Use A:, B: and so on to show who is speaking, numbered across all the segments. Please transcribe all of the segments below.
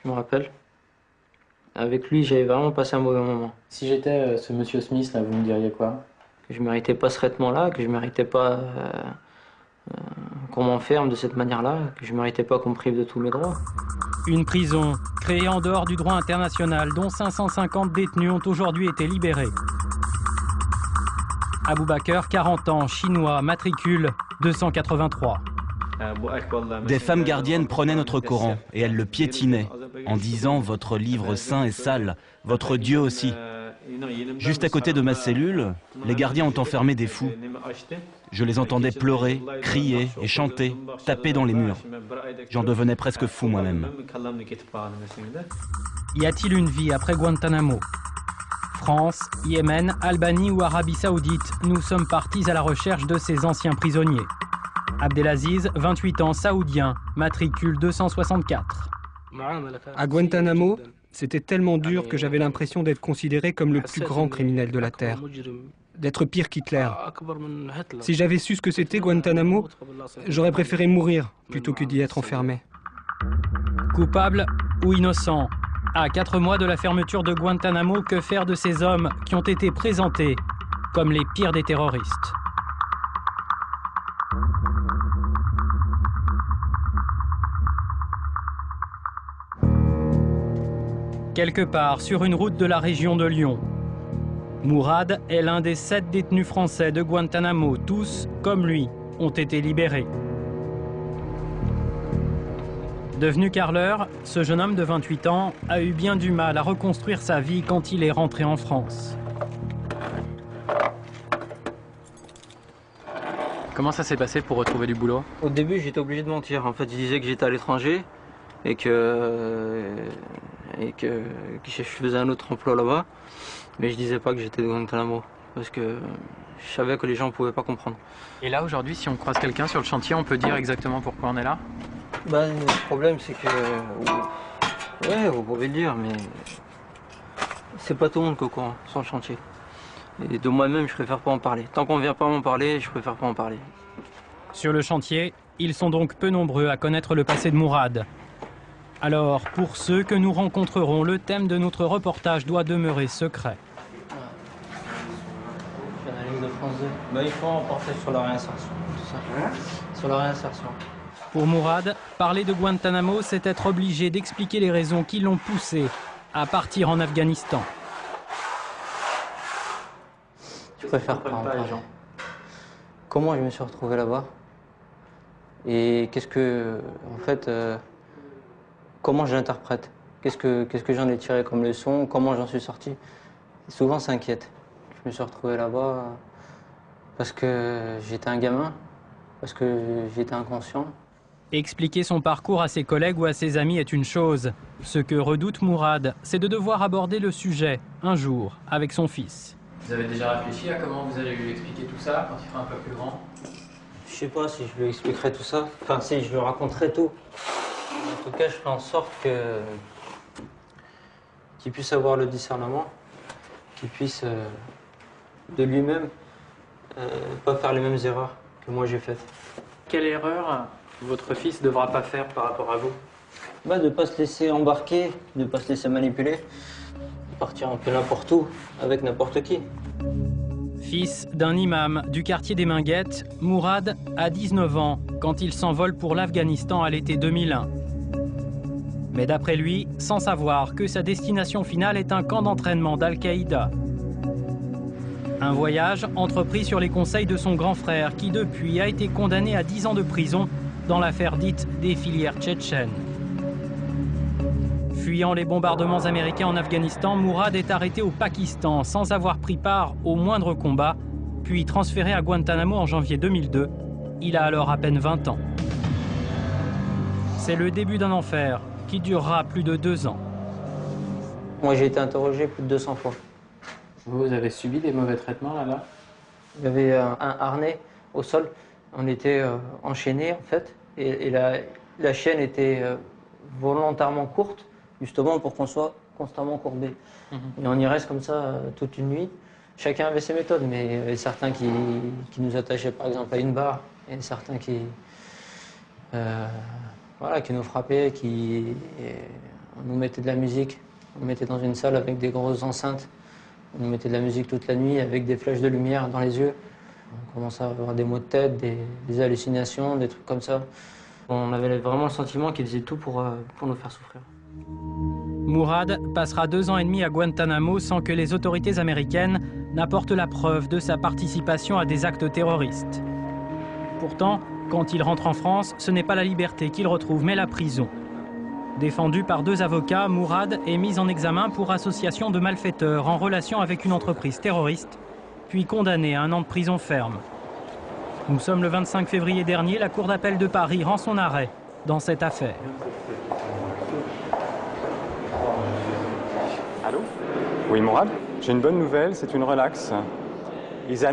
A: je me rappelle. Avec lui, j'avais vraiment passé un mauvais moment.
B: Si j'étais ce monsieur Smith, là, vous me diriez quoi?
A: Que je méritais pas ce traitement-là, que je méritais pas qu'on m'enferme de cette manière-là, que je méritais pas qu'on me prive de tous mes droits.
C: Une prison créée en dehors du droit international dont 550 détenus ont aujourd'hui été libérés. Aboubaker, 40 ans, chinois, matricule 283.
D: Des femmes gardiennes prenaient notre Coran et elles le piétinaient en disant « Votre livre saint est sale, votre Dieu aussi ». Juste à côté de ma cellule, les gardiens ont enfermé des fous. Je les entendais pleurer, crier et chanter, taper dans les murs. J'en devenais presque fou moi-même.
C: Y a-t-il une vie après Guantanamo? France, Yémen, Albanie ou Arabie Saoudite, nous sommes partis à la recherche de ces anciens prisonniers. Abdelaziz, 28 ans, saoudien, matricule 264.
E: À Guantanamo, c'était tellement dur que j'avais l'impression d'être considéré comme le plus grand criminel de la Terre, d'être pire qu'Hitler. Si j'avais su ce que c'était Guantanamo, j'aurais préféré mourir plutôt que d'y être enfermé.
C: Coupable ou innocent? À 4 mois de la fermeture de Guantanamo, que faire de ces hommes qui ont été présentés comme les pires des terroristes? Quelque part sur une route de la région de Lyon, Mourad est l'un des 7 détenus français de Guantanamo. Tous, comme lui, ont été libérés. Devenu carreleur, ce jeune homme de 28 ans a eu bien du mal à reconstruire sa vie quand il est rentré en France.
B: Comment ça s'est passé pour retrouver du boulot?
A: Au début, j'étais obligé de mentir. En fait, je disais que j'étais à l'étranger et que je faisais un autre emploi là-bas. Mais je disais pas que j'étais de Guantanamo parce que je savais que les gens ne pouvaient pas comprendre.
B: Et là, aujourd'hui, si on croise quelqu'un sur le chantier, on peut dire exactement pourquoi on est là?
A: Bah, le problème, c'est que... Ouais, vous pouvez le dire, mais... C'est pas tout le monde qui est au courant sur le chantier. Et de moi-même, je préfère pas en parler. Tant qu'on vient pas m'en parler, je préfère pas en parler.
C: Sur le chantier, ils sont donc peu nombreux à connaître le passé de Mourad. Alors, pour ceux que nous rencontrerons, le thème de notre reportage doit demeurer secret.
A: L'analyse de France 2. Bah, il faut en porter sur la réinsertion, tout ça. Sur la réinsertion.
C: Pour Mourad, parler de Guantanamo, c'est être obligé d'expliquer les raisons qui l'ont poussé à partir en Afghanistan.
A: Je préfère pas en parler. Comment je me suis retrouvé là-bas? Et qu'est-ce que... En fait... comment je l'interprète? Qu'est-ce que j'en ai tiré comme leçon? Comment j'en suis sorti? Et souvent, ça inquiète. Je me suis retrouvé là-bas parce que j'étais un gamin, parce que j'étais inconscient.
C: Expliquer son parcours à ses collègues ou à ses amis est une chose. Ce que redoute Mourad, c'est de devoir aborder le sujet, un jour, avec son fils.
B: Vous avez déjà réfléchi à comment vous allez lui expliquer tout ça quand il sera un peu plus grand?
A: Je sais pas si je lui expliquerai tout ça, enfin si je lui raconterai tout. En tout cas, je ferai en sorte qu'il puisse avoir le discernement, qu'il puisse de lui-même pas faire les mêmes erreurs que moi j'ai faites.
B: Quelle erreur votre fils ne devra pas faire par rapport à vous?
A: Bah, de ne pas se laisser embarquer, de ne pas se laisser manipuler, de partir un peu n'importe où, avec n'importe qui.
C: Fils d'un imam du quartier des Minguettes, Mourad a 19 ans quand il s'envole pour l'Afghanistan à l'été 2001. Mais d'après lui, sans savoir que sa destination finale est un camp d'entraînement d'Al-Qaïda. Un voyage entrepris sur les conseils de son grand frère qui depuis a été condamné à 10 ans de prison dans l'affaire dite des filières tchétchènes. Fuyant les bombardements américains en Afghanistan, Mourad est arrêté au Pakistan sans avoir pris part au moindre combat, puis transféré à Guantanamo en janvier 2002. Il a alors à peine 20 ans. C'est le début d'un enfer qui durera plus de 2 ans.
A: Moi, j'ai été interrogé plus de 200 fois.
B: Vous avez subi des mauvais traitements là-bas?
A: Il y avait un harnais au sol. On était enchaînés, en fait, et la chaîne était volontairement courte, justement pour qu'on soit constamment courbé. Et on y reste comme ça toute une nuit. Chacun avait ses méthodes, mais il y avait certains qui nous attachaient par exemple à une barre, et certains qui nous frappaient, On nous mettait de la musique, on nous mettait dans une salle avec des grosses enceintes. On nous mettait de la musique toute la nuit avec des flèches de lumière dans les yeux. On commençait à avoir des maux de tête, des hallucinations, des trucs comme ça. On avait vraiment le sentiment qu'ils faisaient tout pour nous faire souffrir.
C: Mourad passera 2 ans et demi à Guantanamo sans que les autorités américaines n'apportent la preuve de sa participation à des actes terroristes. Pourtant, quand il rentre en France, ce n'est pas la liberté qu'il retrouve, mais la prison. Défendu par 2 avocats, Mourad est mis en examen pour association de malfaiteurs en relation avec une entreprise terroriste, puis condamné à 1 an de prison ferme. Nous sommes le 25 février dernier, la Cour d'appel de Paris rend son arrêt dans cette affaire.
F: Allô? Oui, Mourad, j'ai une bonne nouvelle, c'est une relaxe. Ils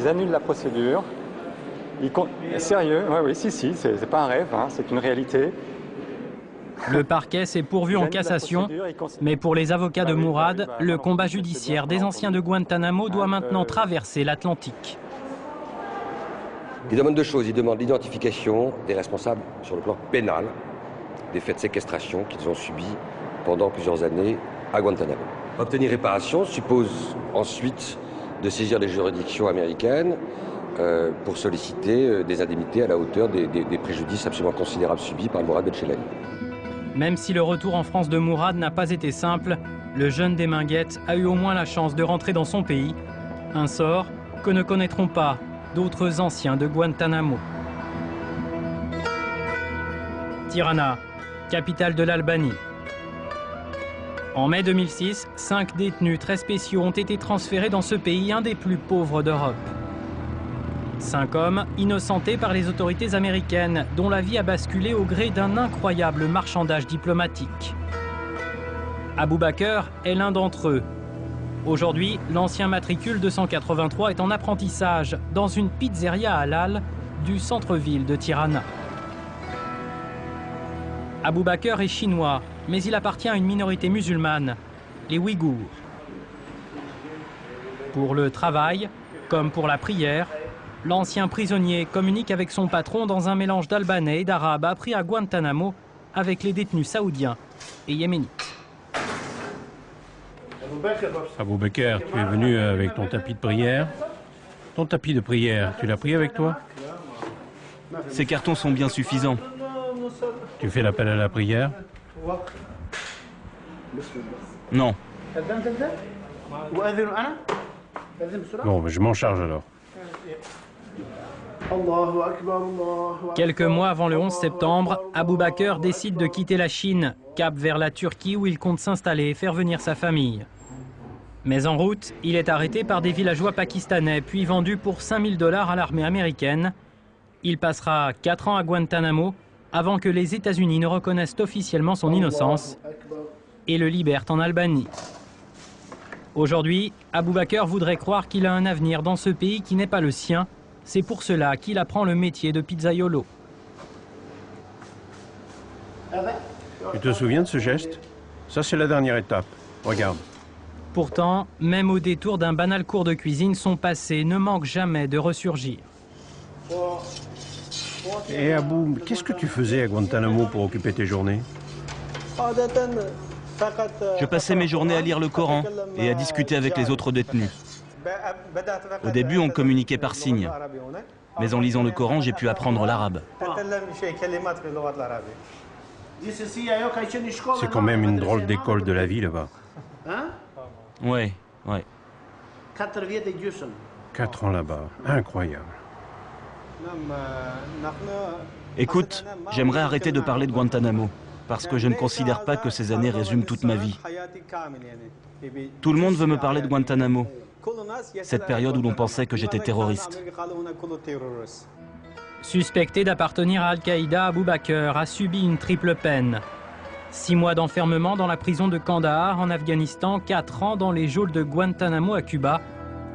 F: annulent la procédure. Sérieux? Oui, c'est pas un rêve, hein, c'est une réalité.
C: Le parquet s'est pourvu en cassation, mais pour les avocats de Mourad, le combat judiciaire des anciens de Guantanamo doit maintenant traverser l'Atlantique.
G: Ils demandent 2 choses. Ils demandent l'identification des responsables sur le plan pénal des faits de séquestration qu'ils ont subis pendant plusieurs années à Guantanamo. Obtenir réparation suppose ensuite de saisir les juridictions américaines pour solliciter des indemnités à la hauteur des préjudices absolument considérables subis par Mourad Belchelem.
C: Même si le retour en France de Mourad n'a pas été simple, le jeune des Minguettes a eu au moins la chance de rentrer dans son pays. Un sort que ne connaîtront pas d'autres anciens de Guantanamo. Tirana, capitale de l'Albanie. En mai 2006, 5 détenus très spéciaux ont été transférés dans ce pays, un des plus pauvres d'Europe. 5 hommes innocentés par les autorités américaines, dont la vie a basculé au gré d'un incroyable marchandage diplomatique. Abou Bakr est l'un d'entre eux. Aujourd'hui, l'ancien matricule 283 est en apprentissage dans une pizzeria halal du centre-ville de Tirana. Abou Bakr est chinois, mais il appartient à une minorité musulmane, les Ouïghours. Pour le travail, comme pour la prière, l'ancien prisonnier communique avec son patron dans un mélange d'albanais et d'arabe appris à Guantanamo avec les détenus saoudiens et yéménites.
H: Abou Bakr, tu es venu avec ton tapis de prière. Ton tapis de prière, tu l'as pris avec toi?
D: Ces cartons sont bien suffisants.
H: Tu fais l'appel à la prière?
D: Non.
H: Bon, je m'en charge alors.
C: Quelques mois avant le 11 septembre, Abou Bakr décide de quitter la Chine, cap vers la Turquie où il compte s'installer et faire venir sa famille. Mais en route, il est arrêté par des villageois pakistanais, puis vendu pour 5 000 $ à l'armée américaine. Il passera 4 ans à Guantanamo avant que les États-Unis ne reconnaissent officiellement son innocence et le libèrent en Albanie. Aujourd'hui, Abou Bakr voudrait croire qu'il a un avenir dans ce pays qui n'est pas le sien. C'est pour cela qu'il apprend le métier de pizzaiolo.
H: Tu te souviens de ce geste? Ça, c'est la dernière étape. Regarde.
C: Pourtant, même au détour d'un banal cours de cuisine, son passé ne manque jamais de ressurgir.
H: Et Abou, qu'est-ce que tu faisais à Guantanamo pour occuper tes journées?
D: Je passais mes journées à lire le Coran et à discuter avec les autres détenus. Au début, on communiquait par signes. Mais en lisant le Coran, j'ai pu apprendre l'arabe.
H: C'est quand même une drôle d'école de la vie là-bas.
D: Ouais.
H: 4 ans là-bas, incroyable.
D: Écoute, j'aimerais arrêter de parler de Guantanamo, parce que je ne considère pas que ces années résument toute ma vie. Tout le monde veut me parler de Guantanamo, cette période où l'on pensait que j'étais terroriste.
C: Suspecté d'appartenir à Al-Qaïda, Abou Bakr a subi une triple peine. 6 mois d'enfermement dans la prison de Kandahar en Afghanistan, 4 ans dans les geôles de Guantanamo à Cuba,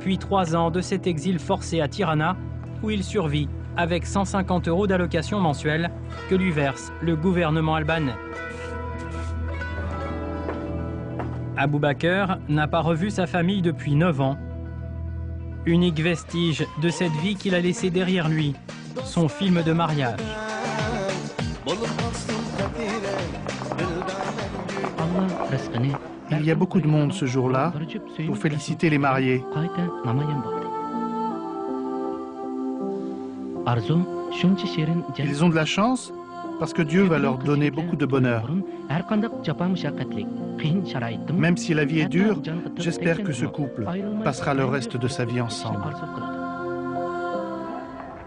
C: puis 3 ans de cet exil forcé à Tirana, où il survit avec 150 € d'allocation mensuelle que lui verse le gouvernement albanais. Abou Bakr n'a pas revu sa famille depuis 9 ans. Unique vestige de cette vie qu'il a laissée derrière lui, son film de mariage.
I: Il y a beaucoup de monde ce jour-là pour féliciter les mariés. Ils ont de la chance parce que Dieu va leur donner beaucoup de bonheur. Même si la vie est dure, j'espère que ce couple passera le reste de sa vie ensemble.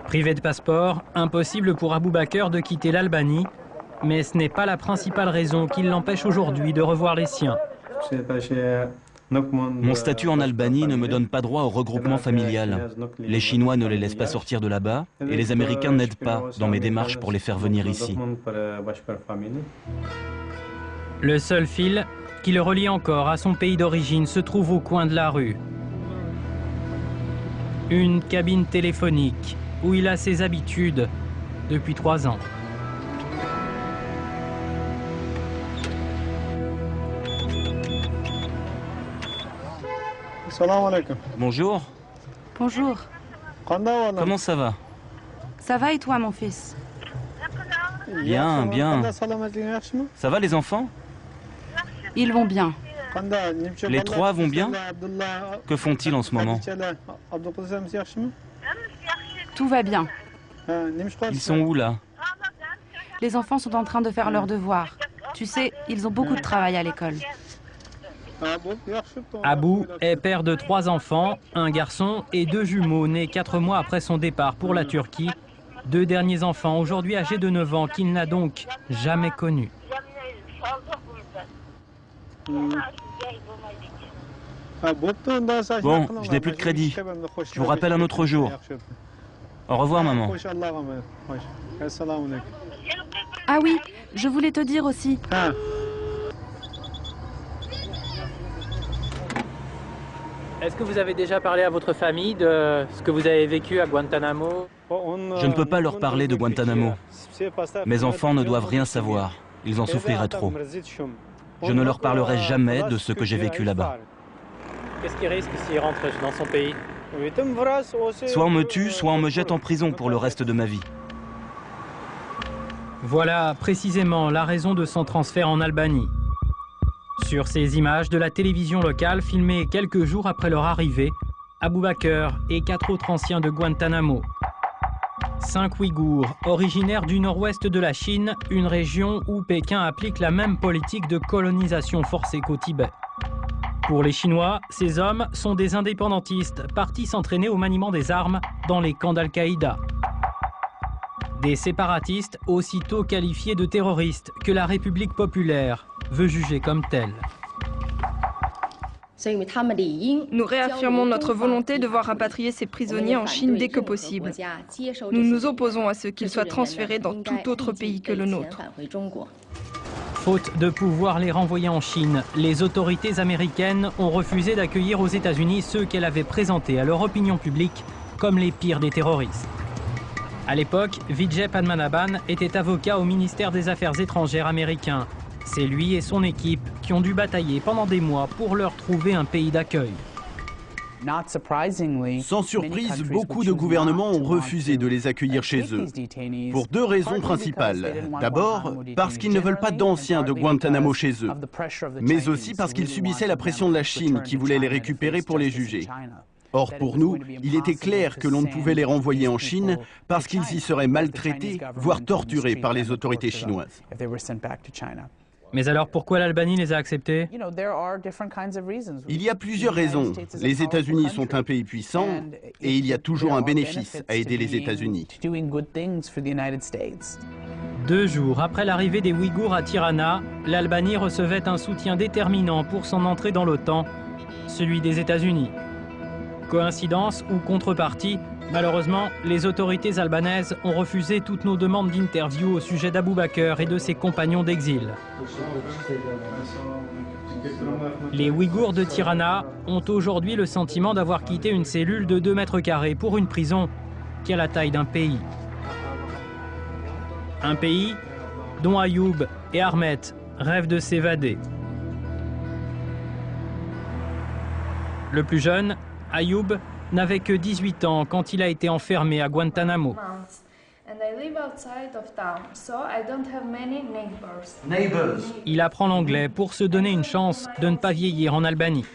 C: Privé de passeport, impossible pour Abou Bakr de quitter l'Albanie, mais ce n'est pas la principale raison qui l'empêche aujourd'hui de revoir les siens.
D: Mon statut en Albanie ne me donne pas droit au regroupement familial. Les Chinois ne les laissent pas sortir de là-bas et les Américains n'aident pas dans mes démarches pour les faire venir ici.
C: Le seul fil qui le relie encore à son pays d'origine se trouve au coin de la rue. Une cabine téléphonique où il a ses habitudes depuis 3 ans.
D: Bonjour.
J: Bonjour.
D: Comment ça va?
J: Ça va et toi, mon fils?
D: Bien, bien. Ça va les enfants?
J: Ils vont bien.
D: Les 3 vont bien? Que font-ils en ce moment?
J: Tout va bien.
D: Ils sont où là?
J: Les enfants sont en train de faire leurs devoirs. Tu sais, ils ont beaucoup de travail à l'école.
C: Abou est père de 3 enfants, un garçon et 2 jumeaux nés 4 mois après son départ pour la Turquie. 2 derniers enfants, aujourd'hui âgés de 9 ans, qu'il n'a donc jamais connus.
D: Bon, je n'ai plus de crédit. Je vous rappelle un autre jour. Au revoir, maman.
J: Ah oui, je voulais te dire aussi.
B: Est-ce que vous avez déjà parlé à votre famille de ce que vous avez vécu à Guantanamo?
D: Je ne peux pas leur parler de Guantanamo. Mes enfants ne doivent rien savoir. Ils en souffriraient trop. Je ne leur parlerai jamais de ce que j'ai vécu là-bas.
B: Qu'est-ce qu'il risque s'il rentre dans son pays?
D: Soit on me tue, soit on me jette en prison pour le reste de ma vie.
C: Voilà précisément la raison de son transfert en Albanie. Sur ces images de la télévision locale filmées quelques jours après leur arrivée, Abou Bakr et 4 autres anciens de Guantanamo. 5 Ouïghours, originaires du nord-ouest de la Chine, une région où Pékin applique la même politique de colonisation forcée qu'au Tibet. Pour les Chinois, ces hommes sont des indépendantistes partis s'entraîner au maniement des armes dans les camps d'Al-Qaïda. Des séparatistes aussitôt qualifiés de terroristes que la République populaire veut juger comme tels.
K: Nous réaffirmons notre volonté de voir rapatrier ces prisonniers en Chine dès que possible. Nous nous opposons à ce qu'ils soient transférés dans tout autre pays que le nôtre.
C: Faute de pouvoir les renvoyer en Chine, les autorités américaines ont refusé d'accueillir aux États-Unis ceux qu'elles avaient présentés à leur opinion publique comme les pires des terroristes. À l'époque, Vijay Padmanabhan était avocat au ministère des Affaires étrangères américain. C'est lui et son équipe qui ont dû batailler pendant des mois pour leur trouver un pays d'accueil.
L: Sans surprise, beaucoup de gouvernements ont refusé de les accueillir chez eux, pour 2 raisons principales. D'abord, parce qu'ils ne veulent pas d'anciens de Guantanamo chez eux, mais aussi parce qu'ils subissaient la pression de la Chine qui voulait les récupérer pour les juger. Or, pour nous, il était clair que l'on ne pouvait les renvoyer en Chine parce qu'ils y seraient maltraités, voire torturés par les autorités chinoises.
C: Mais alors pourquoi l'Albanie les a acceptés?
L: Il y a plusieurs raisons. Les États-Unis sont un pays puissant et il y a toujours un bénéfice à aider les États-Unis.
C: 2 jours après l'arrivée des Ouïghours à Tirana, l'Albanie recevait un soutien déterminant pour son entrée dans l'OTAN, celui des États-Unis. Coïncidence ou contrepartie, malheureusement, les autorités albanaises ont refusé toutes nos demandes d'interview au sujet d'Abou Bakr et de ses compagnons d'exil. Les Ouïghours de Tirana ont aujourd'hui le sentiment d'avoir quitté une cellule de 2 mètres carrés pour une prison qui a la taille d'un pays. Un pays dont Ayoub et Ahmet rêvent de s'évader. Le plus jeune, Ayoub, n'avait que 18 ans quand il a été enfermé à Guantanamo. Il apprend l'anglais pour se donner une chance de ne pas vieillir en Albanie.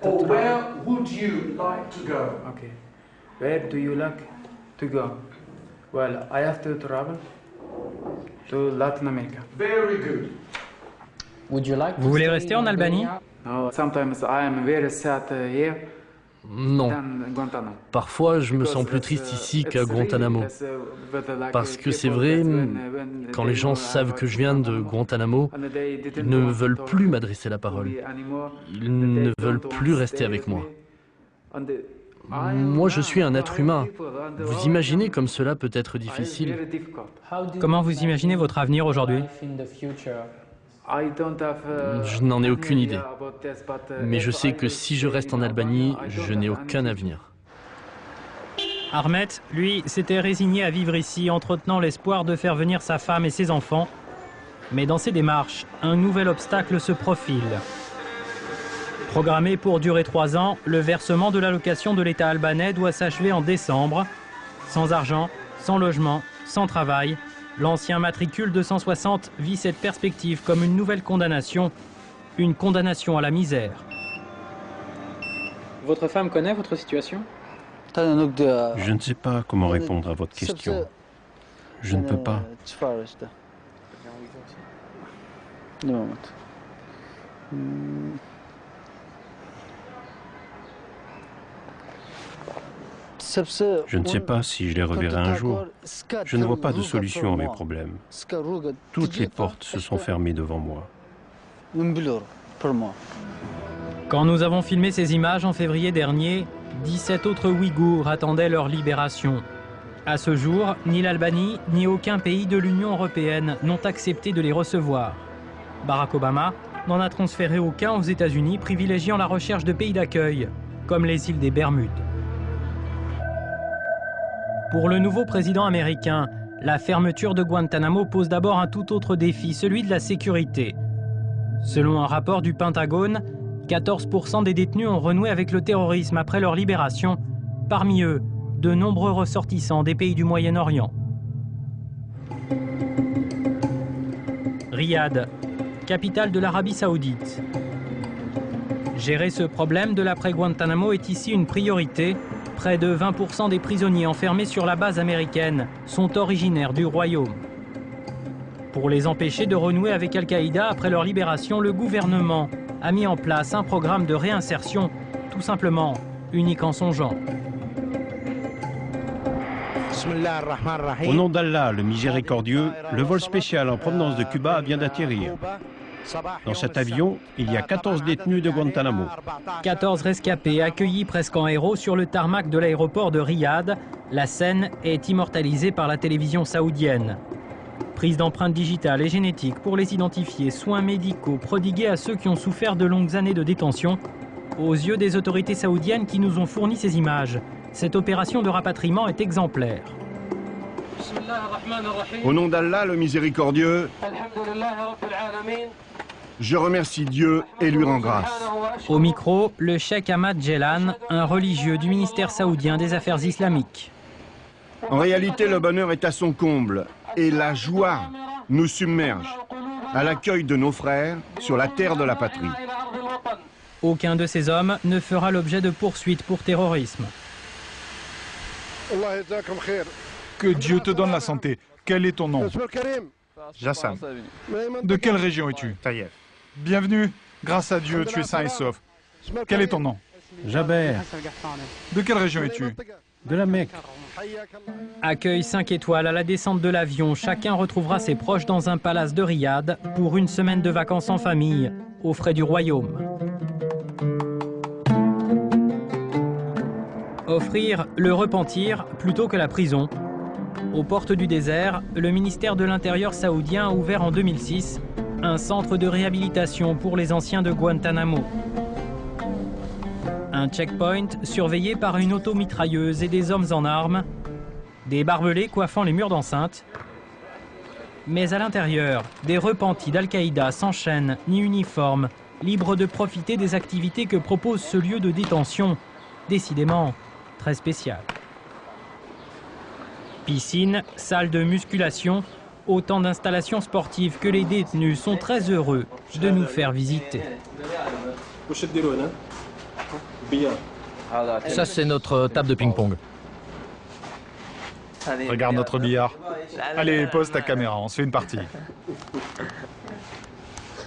M: Where would you like to go? Okay. Where do you like to go? Well, I have to travel to Latin America. Very good.
C: Vous voulez rester en Albanie?
M: No, sometimes I am very sad here.
N: Non. Parfois, je me sens plus triste ici qu'à Guantanamo. Parce que c'est vrai, quand les gens savent que je viens de Guantanamo, ils ne veulent plus m'adresser la parole. Ils ne veulent plus rester avec moi. Moi, je suis un être humain. Vous imaginez comme cela peut être difficile?
C: Comment vous imaginez votre avenir aujourd'hui?
N: Je n'en ai aucune idée. Mais je sais que si je reste en Albanie, je n'ai aucun avenir.
C: Ahmet, lui, s'était résigné à vivre ici, entretenant l'espoir de faire venir sa femme et ses enfants. Mais dans ses démarches, un nouvel obstacle se profile. Programmé pour durer 3 ans, le versement de l'allocation de l'État albanais doit s'achever en décembre. Sans argent, sans logement, sans travail, l'ancien matricule 260 vit cette perspective comme une nouvelle condamnation, une condamnation à la misère.
B: Votre femme connaît votre situation?
H: Je ne sais pas comment répondre à votre question. Je ne peux pas. Je ne sais pas si je les reverrai un jour. Je ne vois pas de solution à mes problèmes. Toutes les portes se sont fermées devant moi.
C: Quand nous avons filmé ces images en février dernier, 17 autres Ouïghours attendaient leur libération. À ce jour, ni l'Albanie, ni aucun pays de l'Union européenne n'ont accepté de les recevoir. Barack Obama n'en a transféré aucun aux États-Unis, privilégiant la recherche de pays d'accueil, comme les îles des Bermudes. Pour le nouveau président américain, la fermeture de Guantanamo pose d'abord un tout autre défi, celui de la sécurité. Selon un rapport du Pentagone, 14% des détenus ont renoué avec le terrorisme après leur libération, parmi eux, de nombreux ressortissants des pays du Moyen-Orient. Riyad, capitale de l'Arabie Saoudite. Gérer ce problème de l'après-Guantanamo est ici une priorité. Près de 20% des prisonniers enfermés sur la base américaine sont originaires du royaume. Pour les empêcher de renouer avec Al-Qaïda après leur libération, le gouvernement a mis en place un programme de réinsertion, tout simplement unique en son genre.
H: Au nom d'Allah, le miséricordieux, le vol spécial en provenance de Cuba vient d'atterrir. Dans cet avion, il y a 14 détenus de Guantanamo.
C: 14 rescapés accueillis presque en héros sur le tarmac de l'aéroport de Riyad. La scène est immortalisée par la télévision saoudienne. Prise d'empreintes digitales et génétiques pour les identifier, soins médicaux prodigués à ceux qui ont souffert de longues années de détention. Aux yeux des autorités saoudiennes qui nous ont fourni ces images, cette opération de rapatriement est exemplaire.
L: Au nom d'Allah, le miséricordieux, je remercie Dieu et lui rends grâce.
C: Au micro, le cheikh Ahmad Jelan, un religieux du ministère saoudien des Affaires islamiques.
L: En réalité, le bonheur est à son comble et la joie nous submerge à l'accueil de nos frères sur la terre de la patrie.
C: Aucun de ces hommes ne fera l'objet de poursuites pour terrorisme.
O: Que Dieu te donne la santé. Quel est ton nom?
L: Jassam.
O: De quelle région es-tu?
L: Taïef.
O: Bienvenue. Grâce à Dieu, tu es sain et sauf. Quel est ton nom?
H: Jaber.
O: De quelle région es-tu?
H: De la Mecque.
C: Accueil 5 étoiles à la descente de l'avion. Chacun retrouvera ses proches dans un palace de Riyad pour une semaine de vacances en famille, aux frais du royaume. Offrir le repentir plutôt que la prison. Aux portes du désert, le ministère de l'Intérieur saoudien a ouvert en 2006 un centre de réhabilitation pour les anciens de Guantanamo. Un checkpoint surveillé par une automitrailleuse et des hommes en armes, des barbelés coiffant les murs d'enceinte. Mais à l'intérieur, des repentis d'Al-Qaïda sans chaîne ni uniforme, libres de profiter des activités que propose ce lieu de détention, décidément très spécial. Piscine, salle de musculation, autant d'installations sportives que les détenus sont très heureux de nous faire visiter.
N: Ça, c'est notre table de ping-pong.
O: Regarde notre billard. Allez, pose ta caméra, on se fait une partie.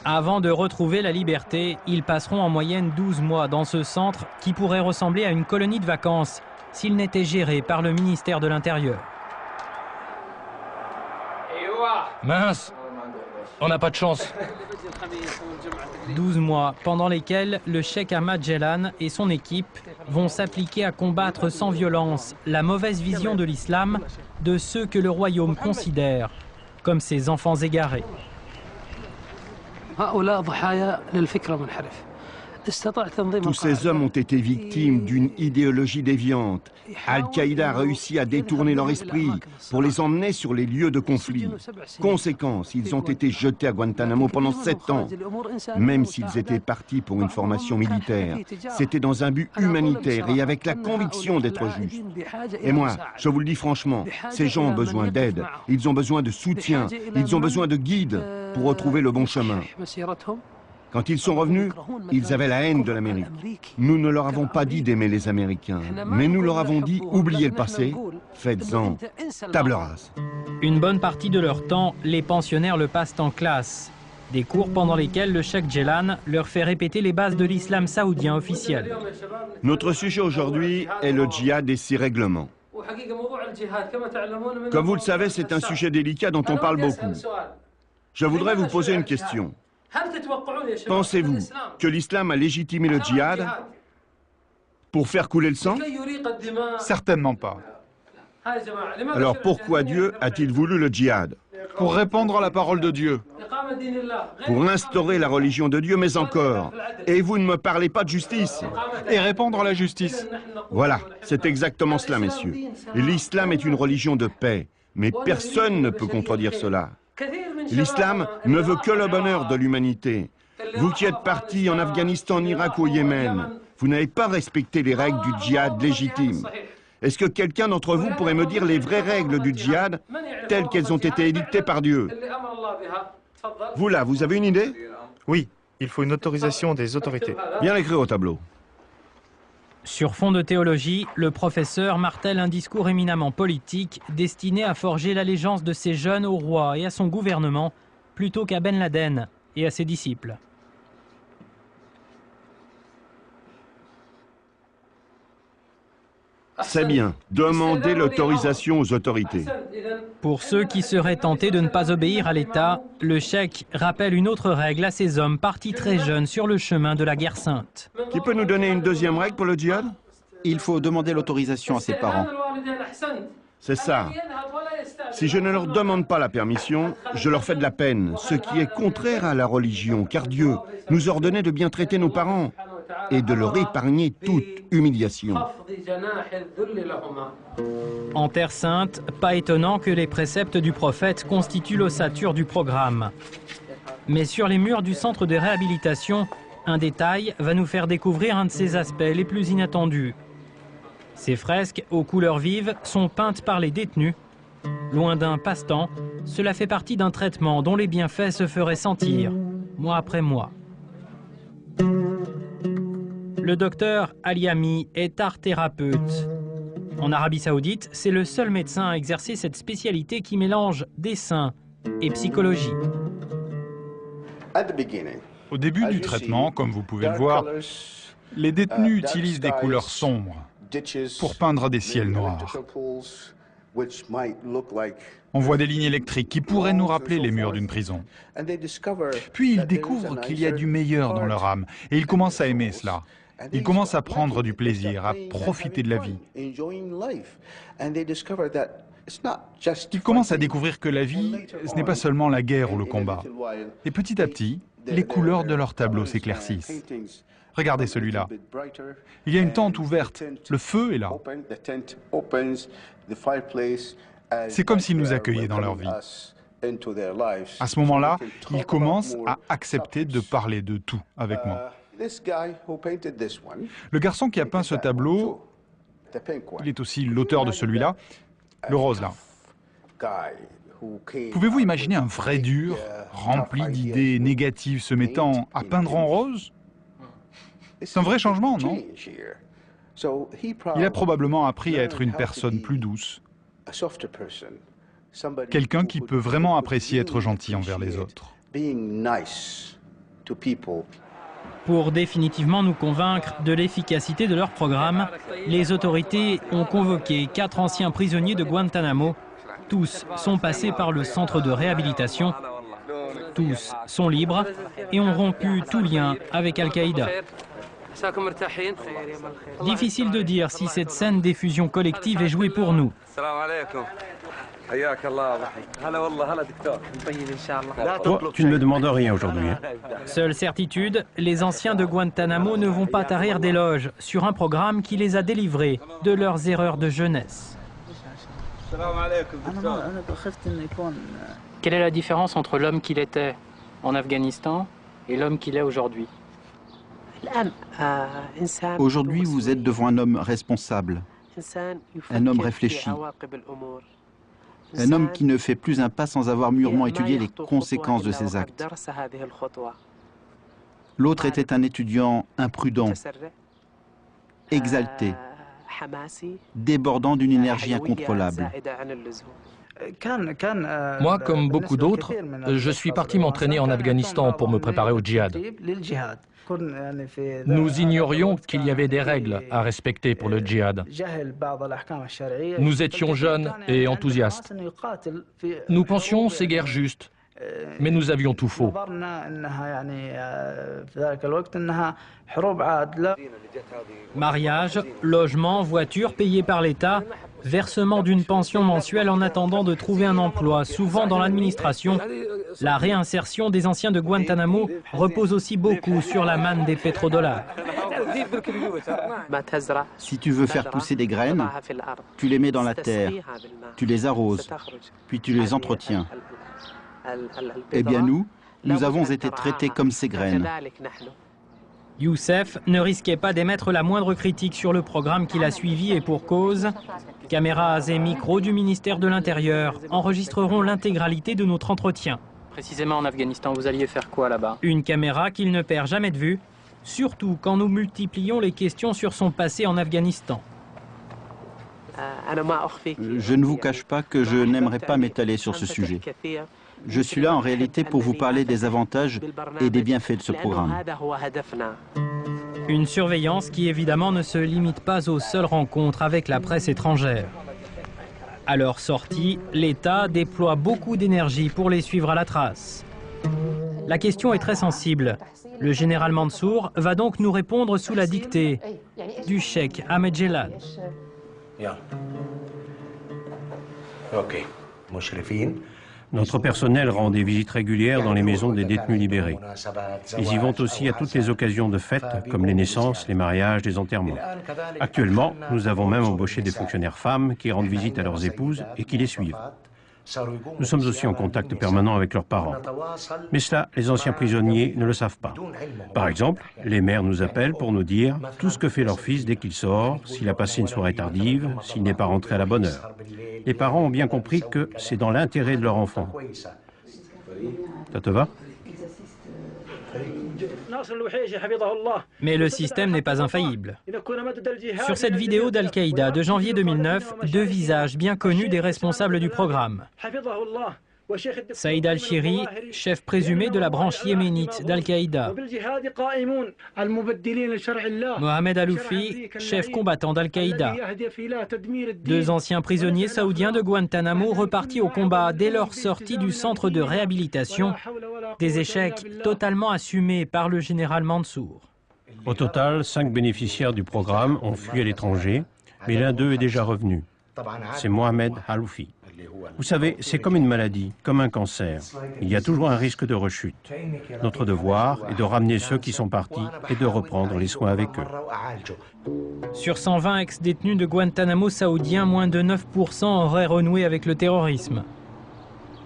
C: Avant de retrouver la liberté, ils passeront en moyenne 12 mois dans ce centre qui pourrait ressembler à une colonie de vacances s'il n'était géré par le ministère de l'Intérieur.
N: Mince, on n'a pas de chance.
C: 12 mois pendant lesquels le cheikh Ahmad Jelan et son équipe vont s'appliquer à combattre sans violence la mauvaise vision de l'islam de ceux que le royaume considère comme ses enfants égarés.
P: Tous ces hommes ont été victimes d'une idéologie déviante. Al-Qaïda a réussi à détourner leur esprit pour les emmener sur les lieux de conflit. Conséquence, ils ont été jetés à Guantanamo pendant 7 ans. Même s'ils étaient partis pour une formation militaire, c'était dans un but humanitaire et avec la conviction d'être justes. Et moi, je vous le dis franchement, ces gens ont besoin d'aide, ils ont besoin de soutien, ils ont besoin de guides pour retrouver le bon chemin. Quand ils sont revenus, ils avaient la haine de l'Amérique. Nous ne leur avons pas dit d'aimer les Américains, mais nous leur avons dit oubliez le passé, faites-en table rase.
C: Une bonne partie de leur temps, les pensionnaires le passent en classe. Des cours pendant lesquels le cheikh Jelan leur fait répéter les bases de l'islam saoudien officiel.
P: Notre sujet aujourd'hui est le djihad et ses règlements. Comme vous le savez, c'est un sujet délicat dont on parle beaucoup. Je voudrais vous poser une question. Pensez-vous que l'islam a légitimé le djihad pour faire couler le sang?
O: Certainement pas.
P: Alors pourquoi Dieu a-t-il voulu le djihad?
O: Pour répandre la parole de Dieu.
P: Pour instaurer la religion de Dieu, mais encore. Et vous ne me parlez pas de justice.
O: Et répandre la justice.
P: Voilà, c'est exactement cela, messieurs. L'islam est une religion de paix, mais personne ne peut contredire cela. L'islam ne veut que le bonheur de l'humanité. Vous qui êtes partis en Afghanistan, en Irak ou au Yémen, vous n'avez pas respecté les règles du djihad légitime. Est-ce que quelqu'un d'entre vous pourrait me dire les vraies règles du djihad telles qu'elles ont été édictées par Dieu? Vous là, vous avez une idée?
O: Oui, il faut une autorisation des autorités.
P: Bien l'écrire au tableau.
C: Sur fond de théologie, le professeur martèle un discours éminemment politique destiné à forger l'allégeance de ces jeunes au roi et à son gouvernement plutôt qu'à Ben Laden et à ses disciples.
P: C'est bien, demandez l'autorisation aux autorités.
C: Pour ceux qui seraient tentés de ne pas obéir à l'État, le cheikh rappelle une autre règle à ces hommes partis très jeunes sur le chemin de la guerre sainte.
P: Qui peut nous donner une deuxième règle pour le djihad?
Q: Il faut demander l'autorisation à ses parents.
P: C'est ça. Si je ne leur demande pas la permission, je leur fais de la peine, ce qui est contraire à la religion, car Dieu nous ordonnait de bien traiter nos parents et de leur épargner toute humiliation.
C: En Terre Sainte, pas étonnant que les préceptes du prophète constituent l'ossature du programme. Mais sur les murs du centre de réhabilitation, un détail va nous faire découvrir un de ses aspects les plus inattendus. Ces fresques aux couleurs vives sont peintes par les détenus. Loin d'un passe-temps, cela fait partie d'un traitement dont les bienfaits se feraient sentir, mois après mois. Le docteur Aliami est art-thérapeute. En Arabie Saoudite, c'est le seul médecin à exercer cette spécialité qui mélange dessin et psychologie.
O: Au début du traitement, comme vous pouvez le voir, les détenus utilisent des couleurs sombres pour peindre des ciels noirs. On voit des lignes électriques qui pourraient nous rappeler les murs d'une prison. Puis ils découvrent qu'il y a du meilleur dans leur âme et ils commencent à aimer cela. Ils commencent à prendre du plaisir, à profiter de la vie. Ils commencent à découvrir que la vie, ce n'est pas seulement la guerre ou le combat. Et petit à petit, les couleurs de leur tableau s'éclaircissent. Regardez celui-là. Il y a une tente ouverte. Le feu est là. C'est comme s'ils nous accueillaient dans leur vie. À ce moment-là, ils commencent à accepter de parler de tout avec moi. Le garçon qui a peint ce tableau, il est aussi l'auteur de celui-là, le rose là. Pouvez-vous imaginer un vrai dur, rempli d'idées négatives, se mettant à peindre en rose? C'est un vrai changement, non? Il a probablement appris à être une personne plus douce. Quelqu'un qui peut vraiment apprécier être gentil envers les autres.
C: Pour définitivement nous convaincre de l'efficacité de leur programme, les autorités ont convoqué 4 anciens prisonniers de Guantanamo. Tous sont passés par le centre de réhabilitation. Tous sont libres et ont rompu tout lien avec Al-Qaïda. Difficile de dire si cette scène d'effusion collective est jouée pour nous.
H: Toi, tu ne me demandes rien aujourd'hui. Hein.
C: Seule certitude, les anciens de Guantanamo ne vont pas tarir d'éloges sur un programme qui les a délivrés de leurs erreurs de jeunesse.
B: Quelle est la différence entre l'homme qu'il était en Afghanistan et l'homme qu'il est aujourd'hui?
Q: Aujourd'hui, vous êtes devant un homme responsable, un homme réfléchi, un homme qui ne fait plus un pas sans avoir mûrement étudié les conséquences de ses actes. L'autre était un étudiant imprudent, exalté, débordant d'une énergie incontrôlable.
N: Moi, comme beaucoup d'autres, je suis parti m'entraîner en Afghanistan pour me préparer au djihad. Nous ignorions qu'il y avait des règles à respecter pour le djihad. Nous étions jeunes et enthousiastes. Nous pensions ces guerres justes, mais nous avions tout faux.
C: Mariage, logement, voiture payée par l'État, versement d'une pension mensuelle en attendant de trouver un emploi, souvent dans l'administration. La réinsertion des anciens de Guantanamo repose aussi beaucoup sur la manne des pétrodollars.
Q: Si tu veux faire pousser des graines, tu les mets dans la terre, tu les arroses, puis tu les entretiens. Eh bien nous avons été traités comme ces graines.
C: Youssef ne risquait pas d'émettre la moindre critique sur le programme qu'il a suivi et pour cause. Caméras et micros du ministère de l'Intérieur enregistreront l'intégralité de notre entretien.
B: Précisément en Afghanistan, vous alliez faire quoi là-bas?
C: Une caméra qu'il ne perd jamais de vue, surtout quand nous multiplions les questions sur son passé en Afghanistan.
Q: Je ne vous cache pas que je n'aimerais pas m'étaler sur ce sujet. Je suis là en réalité pour vous parler des avantages et des bienfaits de ce programme.
C: Une surveillance qui évidemment ne se limite pas aux seules rencontres avec la presse étrangère. À leur sortie, l'État déploie beaucoup d'énergie pour les suivre à la trace. La question est très sensible. Le général Mansour va donc nous répondre sous la dictée du cheikh Ahmed Jelad.
H: Notre personnel rend des visites régulières dans les maisons des détenus libérés. Ils y vont aussi à toutes les occasions de fêtes, comme les naissances, les mariages, les enterrements. Actuellement, nous avons même embauché des fonctionnaires femmes qui rendent visite à leurs épouses et qui les suivent. Nous sommes aussi en contact permanent avec leurs parents. Mais cela, les anciens prisonniers ne le savent pas. Par exemple, les mères nous appellent pour nous dire tout ce que fait leur fils dès qu'il sort, s'il a passé une soirée tardive, s'il n'est pas rentré à la bonne heure. Les parents ont bien compris que c'est dans l'intérêt de leur enfant. Ça te va ?
C: Mais le système n'est pas infaillible. Sur cette vidéo d'Al-Qaïda de janvier 2009, 2 visages bien connus des responsables du programme. Saïd al-Shiri, chef présumé de la branche yéménite d'Al-Qaïda. Mohamed Aloufi, chef combattant d'Al-Qaïda. 2 anciens prisonniers saoudiens de Guantanamo repartis au combat dès leur sortie du centre de réhabilitation. Des échecs totalement assumés par le général Mansour.
H: Au total, 5 bénéficiaires du programme ont fui à l'étranger, mais l'un d'eux est déjà revenu. C'est Mohamed Aloufi. Vous savez, c'est comme une maladie, comme un cancer. Il y a toujours un risque de rechute. Notre devoir est de ramener ceux qui sont partis et de reprendre les soins avec eux.
C: Sur 120 ex-détenus de Guantanamo saoudiens, moins de 9% auraient renoué avec le terrorisme.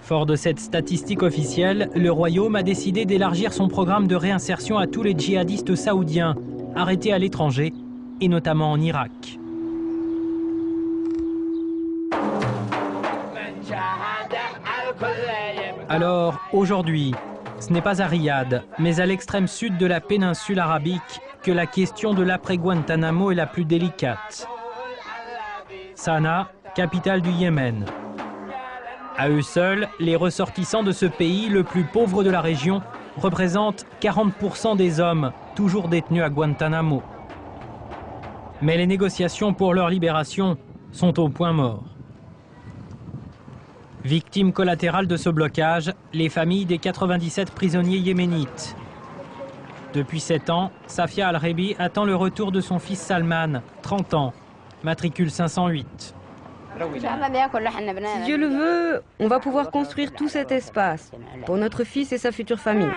C: Fort de cette statistique officielle, le Royaume a décidé d'élargir son programme de réinsertion à tous les djihadistes saoudiens arrêtés à l'étranger, et notamment en Irak. Alors, aujourd'hui, ce n'est pas à Riyad, mais à l'extrême sud de la péninsule arabique que la question de l'après-Guantanamo est la plus délicate. Sanaa, capitale du Yémen. À eux seuls, les ressortissants de ce pays, le plus pauvre de la région, représentent 40% des hommes toujours détenus à Guantanamo. Mais les négociations pour leur libération sont au point mort. Victimes collatérales de ce blocage, les familles des 97 prisonniers yéménites. Depuis 7 ans, Safia Al-Rebi attend le retour de son fils Salman, 30 ans, matricule 508.
R: Si Dieu le veut, on va pouvoir construire tout cet espace pour notre fils et sa future famille.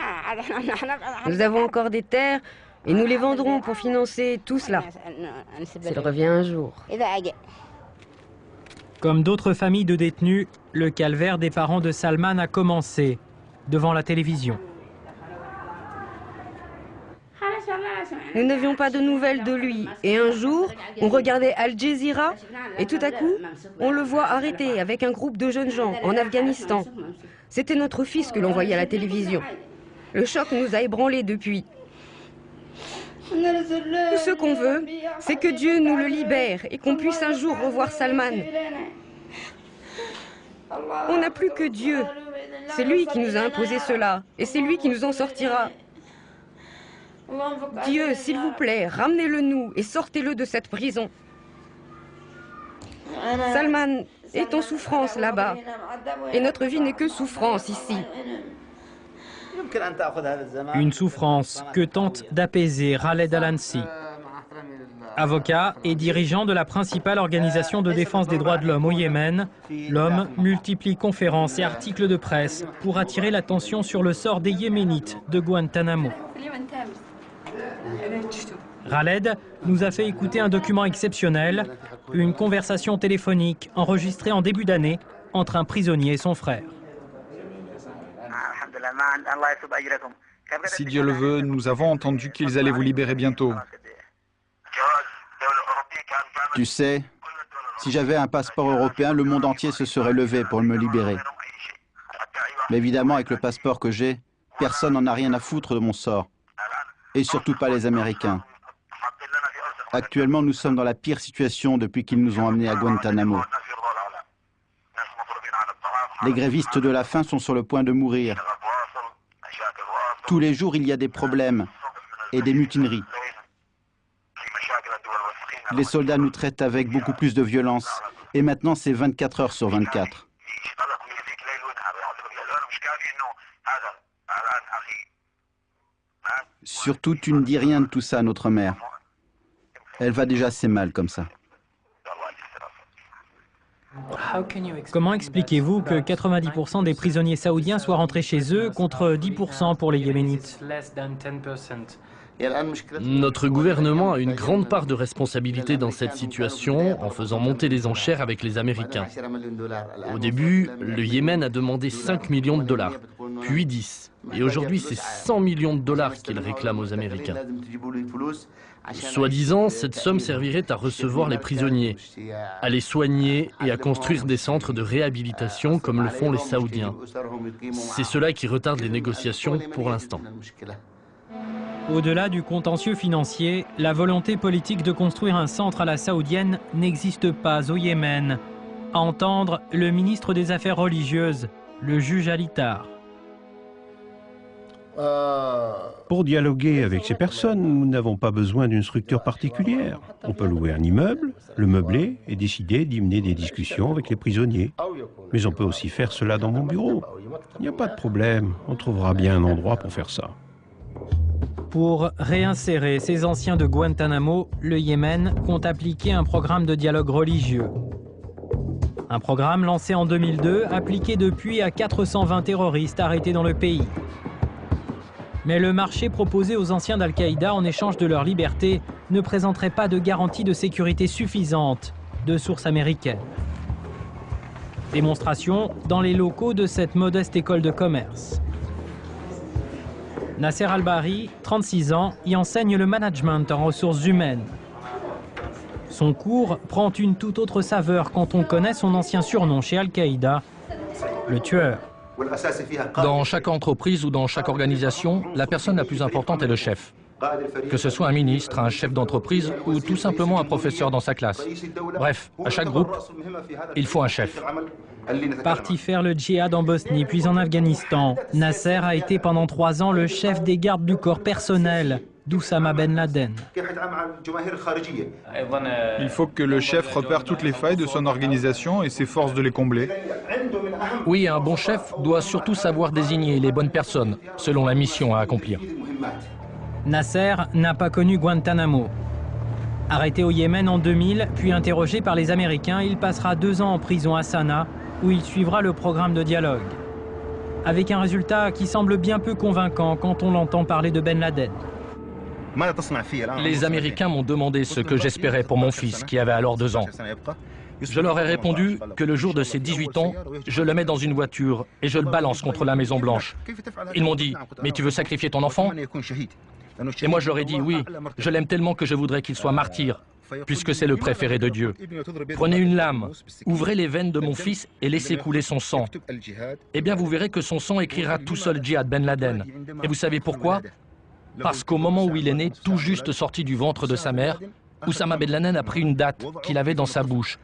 R: Nous avons encore des terres et nous les vendrons pour financer tout cela. S'il revient un jour.
C: Comme d'autres familles de détenus, le calvaire des parents de Salman a commencé devant la télévision.
R: Nous n'avions pas de nouvelles de lui. Et un jour, on regardait Al Jazeera et tout à coup, on le voit arrêté avec un groupe de jeunes gens en Afghanistan. C'était notre fils que l'on voyait à la télévision. Le choc nous a ébranlés depuis. Tout ce qu'on veut, c'est que Dieu nous le libère et qu'on puisse un jour revoir Salman. On n'a plus que Dieu. C'est lui qui nous a imposé cela et c'est lui qui nous en sortira. Dieu, s'il vous plaît, ramenez-le nous et sortez-le de cette prison. Salman est en souffrance là-bas et notre vie n'est que souffrance ici.
C: Une souffrance que tente d'apaiser Khaled Al-Ansi. Avocat et dirigeant de la principale organisation de défense des droits de l'homme au Yémen, l'homme multiplie conférences et articles de presse pour attirer l'attention sur le sort des Yéménites de Guantanamo. Khaled nous a fait écouter un document exceptionnel, une conversation téléphonique enregistrée en début d'année entre un prisonnier et son frère.
O: Si Dieu le veut, nous avons entendu qu'ils allaient vous libérer bientôt.
Q: Tu sais, si j'avais un passeport européen, le monde entier se serait levé pour me libérer. Mais évidemment, avec le passeport que j'ai, personne n'en a rien à foutre de mon sort. Et surtout pas les Américains. Actuellement, nous sommes dans la pire situation depuis qu'ils nous ont amenés à Guantanamo. Les grévistes de la faim sont sur le point de mourir. Tous les jours, il y a des problèmes et des mutineries. Les soldats nous traitent avec beaucoup plus de violence. Et maintenant, c'est 24 heures sur 24. Surtout, tu ne dis rien de tout ça à notre mère. Elle va déjà assez mal comme ça.
C: Comment expliquez-vous que 90% des prisonniers saoudiens soient rentrés chez eux contre 10% pour les Yéménites?
N: Notre gouvernement a une grande part de responsabilité dans cette situation en faisant monter les enchères avec les Américains. Au début, le Yémen a demandé 5 millions de dollars, puis 10. Et aujourd'hui, c'est 100 millions de dollars qu'il réclame aux Américains. Soi-disant, cette somme servirait à recevoir les prisonniers, à les soigner et à construire des centres de réhabilitation comme le font les Saoudiens. C'est cela qui retarde les négociations pour l'instant.
C: Au-delà du contentieux financier, la volonté politique de construire un centre à la saoudienne n'existe pas au Yémen. À entendre le ministre des Affaires religieuses, le juge Al-Ittar.
H: Pour dialoguer avec ces personnes, nous n'avons pas besoin d'une structure particulière. On peut louer un immeuble, le meubler et décider d'y mener des discussions avec les prisonniers. Mais on peut aussi faire cela dans mon bureau. Il n'y a pas de problème, on trouvera bien un endroit pour faire ça.
C: Pour réinsérer ces anciens de Guantanamo, le Yémen compte appliquer un programme de dialogue religieux. Un programme lancé en 2002, appliqué depuis à 420 terroristes arrêtés dans le pays. Mais le marché proposé aux anciens d'Al-Qaïda en échange de leur liberté ne présenterait pas de garantie de sécurité suffisante, de sources américaines. Démonstration dans les locaux de cette modeste école de commerce. Nasser Al-Bahri, 36 ans, y enseigne le management en ressources humaines. Son cours prend une toute autre saveur quand on connaît son ancien surnom chez Al-Qaïda, le tueur.
N: Dans chaque entreprise ou dans chaque organisation, la personne la plus importante est le chef. Que ce soit un ministre, un chef d'entreprise ou tout simplement un professeur dans sa classe. Bref, à chaque groupe, il faut un chef.
C: Parti faire le djihad en Bosnie puis en Afghanistan, Nasser a été pendant 3 ans le chef des gardes du corps personnel d'Oussama Ben Laden.
O: Il faut que le chef repère toutes les failles de son organisation et s'efforce de les combler.
N: Oui, un bon chef doit surtout savoir désigner les bonnes personnes selon la mission à accomplir.
C: Nasser n'a pas connu Guantanamo. Arrêté au Yémen en 2000, puis interrogé par les Américains, il passera 2 ans en prison à Sanaa, où il suivra le programme de dialogue. Avec un résultat qui semble bien peu convaincant quand on l'entend parler de Ben Laden.
N: Les Américains m'ont demandé ce que j'espérais pour mon fils, qui avait alors 2 ans. Je leur ai répondu que le jour de ses 18 ans, je le mets dans une voiture et je le balance contre la Maison Blanche. Ils m'ont dit, mais tu veux sacrifier ton enfant? Et moi je leur ai dit, oui, je l'aime tellement que je voudrais qu'il soit martyr, puisque c'est le préféré de Dieu. Prenez une lame, ouvrez les veines de mon fils et laissez couler son sang. Eh bien vous verrez que son sang écrira tout seul Djihad Ben Laden. Et vous savez pourquoi? Parce qu'au moment où il est né, tout juste sorti du ventre de sa mère, Oussama Ben Laden a pris une date qu'il avait dans sa bouche.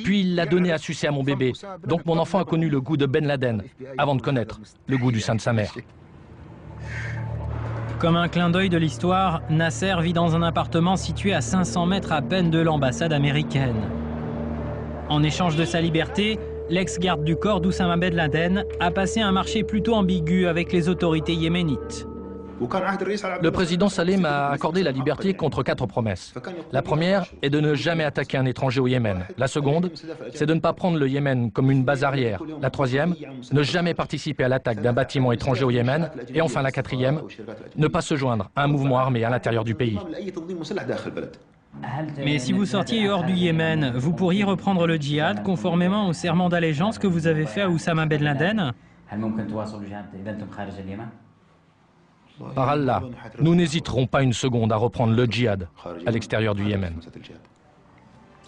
N: Puis il l'a donnée à sucer à mon bébé. Donc mon enfant a connu le goût de Ben Laden, avant de connaître le goût du sein de sa mère.
C: Comme un clin d'œil de l'histoire, Nasser vit dans un appartement situé à 500 mètres à peine de l'ambassade américaine. En échange de sa liberté, l'ex-garde du corps d'Oussama Ben Laden a passé un marché plutôt ambigu avec les autorités yéménites.
N: Le président Saleh m'a accordé la liberté contre 4 promesses. La première est de ne jamais attaquer un étranger au Yémen. La seconde, c'est de ne pas prendre le Yémen comme une base arrière. La troisième, ne jamais participer à l'attaque d'un bâtiment étranger au Yémen. Et enfin la quatrième, ne pas se joindre à un mouvement armé à l'intérieur du pays.
C: Mais si vous sortiez hors du Yémen, vous pourriez reprendre le djihad conformément au serment d'allégeance que vous avez fait à Oussama Ben Laden?
N: Par Allah, nous n'hésiterons pas une seconde à reprendre le djihad à l'extérieur du Yémen.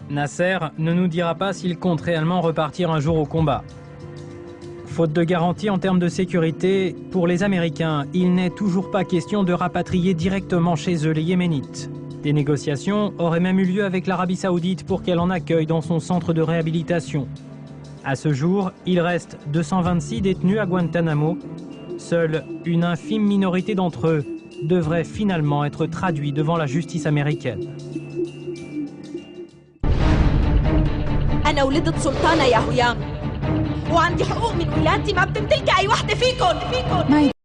C: Nasser ne nous dira pas s'il compte réellement repartir un jour au combat. Faute de garantie en termes de sécurité, pour les Américains, il n'est toujours pas question de rapatrier directement chez eux les Yéménites. Des négociations auraient même eu lieu avec l'Arabie Saoudite pour qu'elle en accueille dans son centre de réhabilitation. À ce jour, il reste 226 détenus à Guantanamo. Seule une infime minorité d'entre eux devrait finalement être traduits devant la justice américaine.
S: أنا ولدت سلطانة يا هيام وعندي حقوق من ولادتي ما بتمتلكها أي وحدة فيكن